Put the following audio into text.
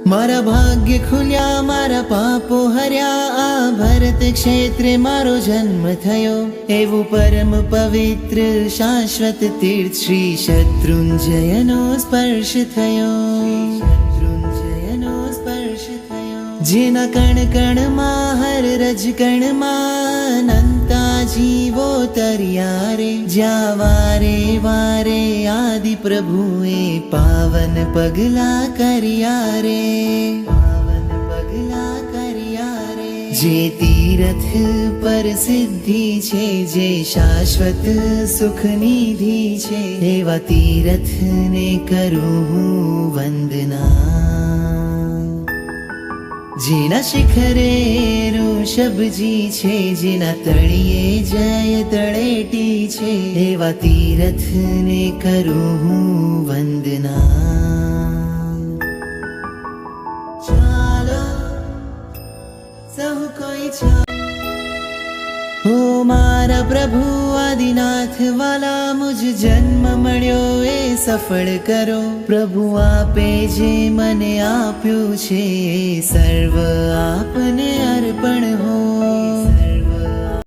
मारा भाग्य खुल्या मारा पापो हर्या आ भरत क्षेत्रे मारो जन्म थयो एवं परम पवित्र शाश्वत तीर्थ श्री शत्रुंजयनो स्पर्श थयो जेना कण कण मां हर रज कण मां अनंता जीवो तरिया रे ज्या वारे वारे आदि प्रभुए पावन पगला करिया रे पावन पगला करिया रे जे तीरथ पर सिद्धि छे जे शाश्वत सुख निधि छे एवा तीरथ ने करूं वंदना जेना शिखरे ऋषभजी छे जेना तळिये जय तळेटी छे एवा तीरथ ने करूं वंदना चालो सहु कोई हो मारा प्रभु आदिनाथ वाला मुझ जन्म मळ्यो ए सफल करो प्रभु आपे जे मने आप्यो छे सर्व आपने अर्पण हो